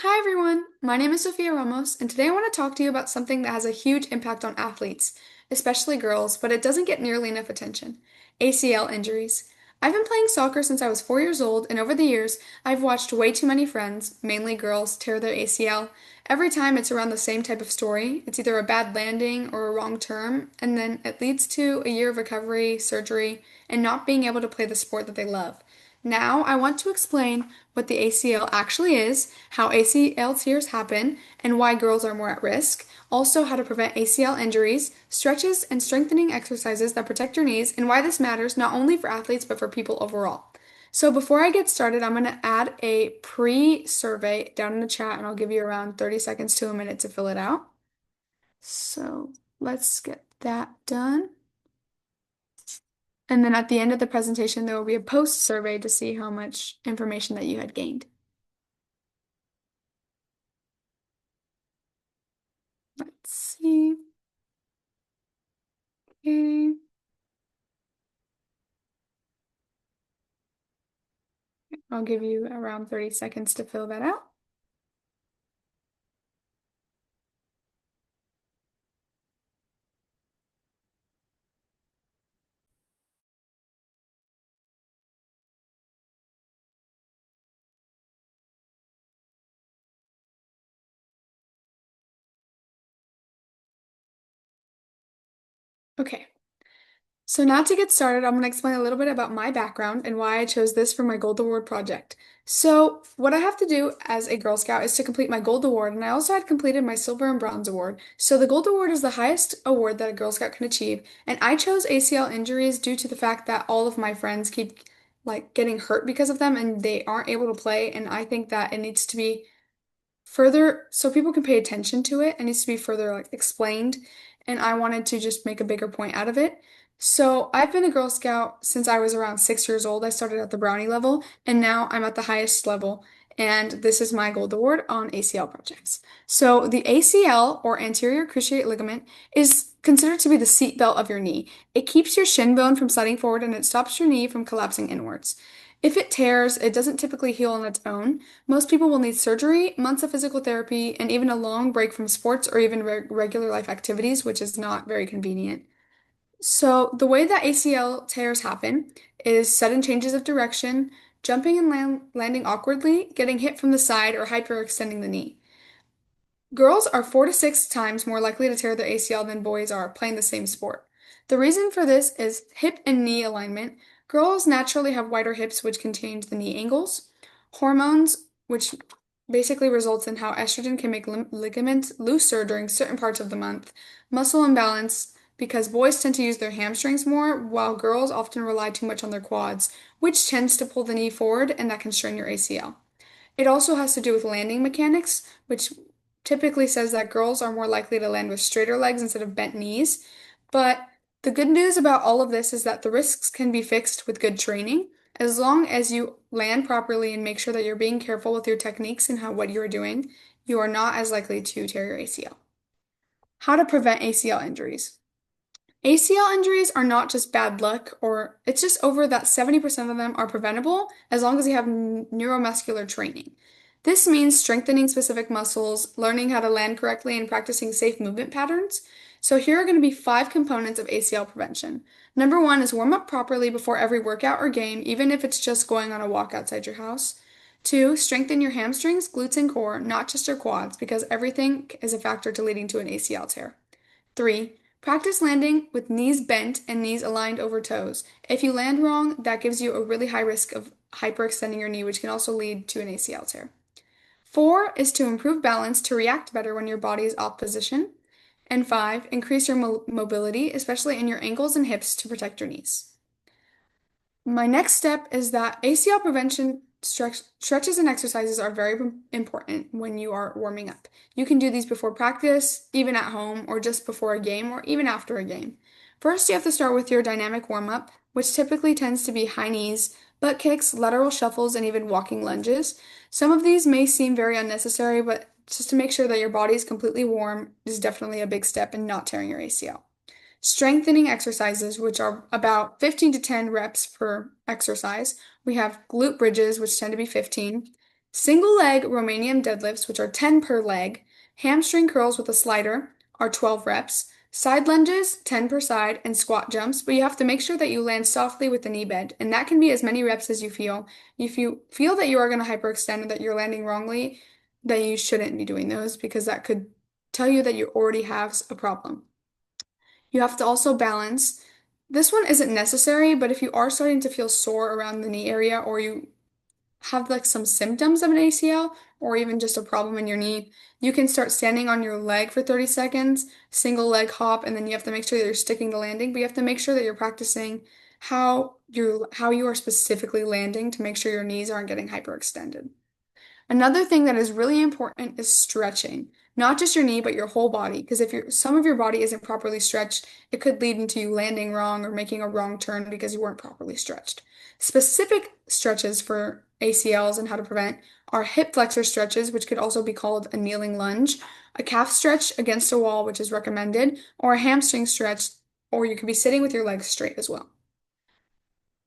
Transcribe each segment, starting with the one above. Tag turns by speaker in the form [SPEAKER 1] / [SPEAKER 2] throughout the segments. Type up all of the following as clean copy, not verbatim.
[SPEAKER 1] Hi everyone, my name is Sophia Ramos, and today I want to talk to you about something that has a huge impact on athletes, especially girls, but it doesn't get nearly enough attention: ACL injuries. I've been playing soccer since I was 4 years old, and over the years, I've watched way too many friends, mainly girls, tear their ACL. Every time it's around the same type of story. It's either a bad landing or a wrong term, and then it leads to a year of recovery, surgery, and not being able to play the sport that they love. Now, I want to explain what the ACL actually is, how ACL tears happen, and why girls are more at risk. Also, how to prevent ACL injuries, stretches and strengthening exercises that protect your knees, and why this matters not only for athletes but for people overall. So, before I get started, I'm going to add a pre survey down in the chat, and I'll give you around 30 seconds to a minute to fill it out. So, let's get that done. And then at the end of the presentation, there will be a post survey to see how much information that you had gained. Let's see. Okay. I'll give you around 30 seconds to fill that out. Okay. So now to get started, I'm going to explain a little bit about my background and why I chose this for my Gold Award project. So what I have to do as a Girl Scout is to complete my Gold Award, and I also had completed my Silver and Bronze Award. So the Gold Award is the highest award that a Girl Scout can achieve, and I chose ACL injuries due to the fact that all of my friends keep getting hurt because of them and they aren't able to play, and I think that it needs to be further so people can pay attention to it. It needs to be further explained, and I wanted to just make a bigger point out of it. So I've been a Girl Scout since I was around 6 years old. I started at the brownie level, and now I'm at the highest level. And this is my gold award on ACL projects. So the ACL, or anterior cruciate ligament, is considered to be the seat belt of your knee. It keeps your shin bone from sliding forward and it stops your knee from collapsing inwards. If it tears, it doesn't typically heal on its own. Most people will need surgery, months of physical therapy, and even a long break from sports or even regular life activities, which is not very convenient. So, the way that ACL tears happen is sudden changes of direction, jumping and landing awkwardly, getting hit from the side, or hyperextending the knee. Girls are 4 to 6 times more likely to tear their ACL than boys are playing the same sport. The reason for this is hip and knee alignment. Girls naturally have wider hips, which can change the knee angles. Hormones, which basically results in how estrogen can make ligaments looser during certain parts of the month. Muscle imbalance, because boys tend to use their hamstrings more, while girls often rely too much on their quads, which tends to pull the knee forward and that can strain your ACL. It also has to do with landing mechanics, which typically says that girls are more likely to land with straighter legs instead of bent knees. But the good news about all of this is that the risks can be fixed with good training. As long as you land properly and make sure that you're being careful with your techniques and what you're doing, you are not as likely to tear your ACL. How to prevent ACL injuries. ACL injuries are not just bad luck, or it's just over that 70% of them are preventable as long as you have neuromuscular training. This means strengthening specific muscles, learning how to land correctly, and practicing safe movement patterns. So, here are going to be 5 components of ACL prevention. Number one is warm up properly before every workout or game, even if it's just going on a walk outside your house. Two, strengthen your hamstrings, glutes, and core, not just your quads, because everything is a factor to leading to an ACL tear. Three, practice landing with knees bent and knees aligned over toes. If you land wrong, that gives you a really high risk of hyperextending your knee, which can also lead to an ACL tear. Four is to improve balance to react better when your body is off position. And five, increase your mobility, especially in your ankles and hips, to protect your knees. My next step is that ACL prevention stretches and exercises are very important when you are warming up. You can do these before practice, even at home, or just before a game, or even after a game. First, you have to start with your dynamic warm up, which typically tends to be high knees, butt kicks, lateral shuffles, and even walking lunges. Some of these may seem very unnecessary, but just to make sure that your body is completely warm is definitely a big step in not tearing your ACL. Strengthening exercises, which are about 15 to 10 reps per exercise. We have glute bridges, which tend to be 15. Single leg Romanian deadlifts, which are 10 per leg, hamstring curls with a slider are 12 reps, side lunges, 10 per side, and squat jumps, but you have to make sure that you land softly with the knee bend, and that can be as many reps as you feel. If you feel that you are going to hyperextend or that you're landing wrongly, then you shouldn't be doing those because that could tell you that you already have a problem. You have to also balance. This one isn't necessary, but if you are starting to feel sore around the knee area or you have like some symptoms of an ACL or even just a problem in your knee, you can start standing on your leg for 30 seconds, single leg hop, and then you have to make sure that you're sticking to landing, but you have to make sure that you're practicing how you are specifically landing to make sure your knees aren't getting hyperextended. Another thing that is really important is stretching. Not just your knee, but your whole body. Because if some of your body isn't properly stretched, it could lead into you landing wrong or making a wrong turn because you weren't properly stretched. Specific stretches for ACLs and how to prevent are hip flexor stretches, which could also be called a kneeling lunge, a calf stretch against a wall, which is recommended, or a hamstring stretch, or you could be sitting with your legs straight as well.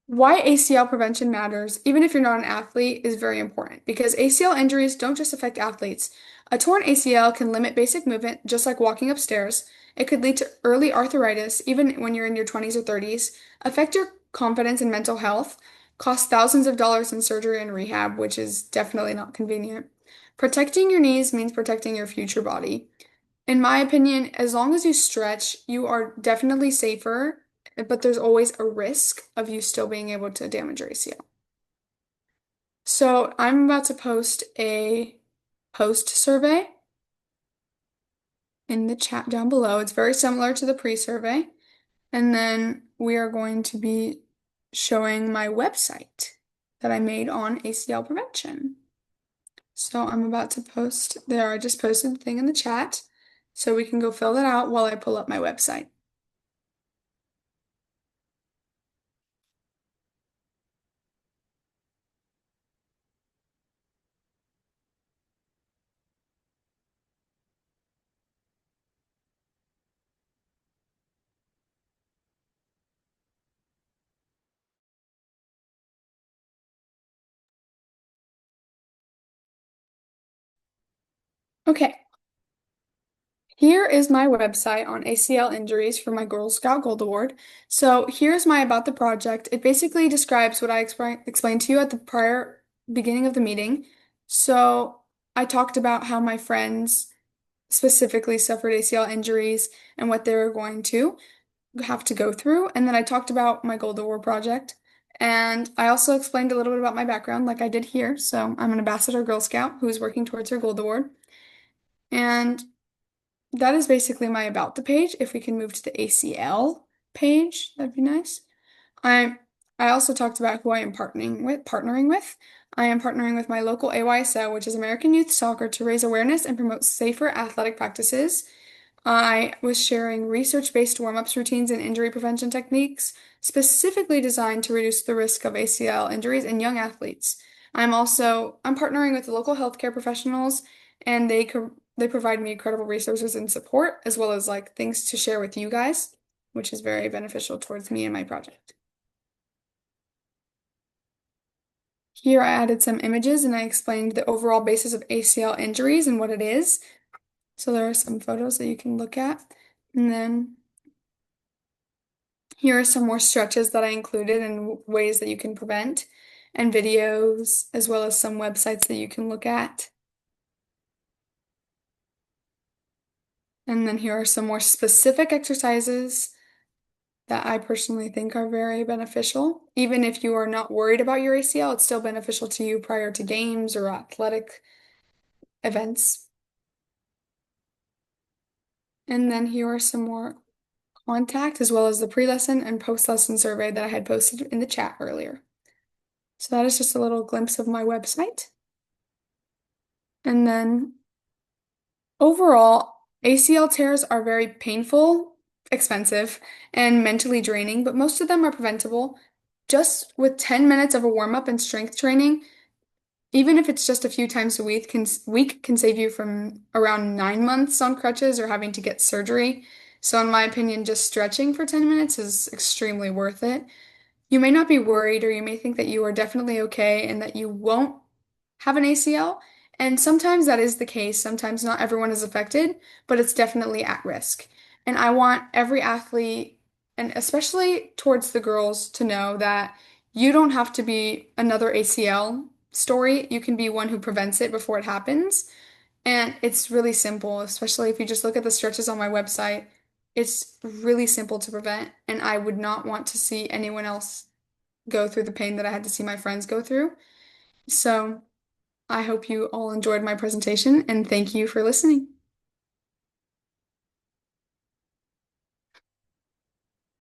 [SPEAKER 1] Why ACL prevention matters, even if you're not an athlete, is very important because ACL injuries don't just affect athletes. A torn ACL can limit basic movement, just like walking upstairs. It could lead to early arthritis, even when you're in your 20s or 30s, affect your confidence and mental health, cost thousands of dollars in surgery and rehab, which is definitely not convenient. Protecting your knees means protecting your future body. In my opinion, as long as you stretch, you are definitely safer, but there's always a risk of you still being able to damage your ACL. So I'm about to post a post survey in the chat down below. It's very similar to the pre-survey. And then we are going to be showing my website that I made on ACL prevention. So I'm about to post there. I just posted the thing in the chat. So we can go fill that out while I pull up my website. Okay. Here is my website on ACL injuries for my Girl Scout Gold Award. So here's my about the project. It basically describes what I explained to you at the prior beginning of the meeting. So I talked about how my friends specifically suffered ACL injuries and what they were going to have to go through. And then I talked about my Gold Award project. And I also explained a little bit about my background, like I did here. So I'm an ambassador Girl Scout who's working towards her Gold Award. And that is basically my about the page. If we can move to the ACL page, that'd be nice. I I also talked about who I am partnering with. I am partnering with my local AYSO, which is American Youth Soccer, to raise awareness and promote safer athletic practices. I was sharing research-based warm-ups routines and injury prevention techniques specifically designed to reduce the risk of ACL injuries in young athletes. I'm partnering with the local healthcare professionals and they provide me incredible resources and support as well as like things to share with you guys, which is very beneficial towards me and my project. Here I added some images and I explained the overall basis of ACL injuries and what it is. So there are some photos that you can look at. And then here are some more stretches that I included and ways that you can prevent, and videos, as well as some websites that you can look at. And then here are some more specific exercises that I personally think are very beneficial. Even if you are not worried about your ACL, it's still beneficial to you prior to games or athletic events. And then here are some more contact, as well as the pre-lesson and post-lesson survey that I had posted in the chat earlier. So that is just a little glimpse of my website. And then overall, ACL tears are very painful, expensive, and mentally draining, but most of them are preventable. Just with 10 minutes of a warm-up and strength training, even if it's just a few times a week can save you from around 9 months on crutches or having to get surgery. So in my opinion, just stretching for 10 minutes is extremely worth it. You may not be worried, or you may think that you are definitely okay and that you won't have an ACL. And sometimes that is the case. Sometimes not everyone is affected, but it's definitely at risk. And I want every athlete, and especially towards the girls, to know that you don't have to be another ACL story. You can be one who prevents it before it happens. And it's really simple, especially if you just look at the stretches on my website. It's really simple to prevent, and I would not want to see anyone else go through the pain that I had to see my friends go through. So I hope you all enjoyed my presentation, and thank you for listening.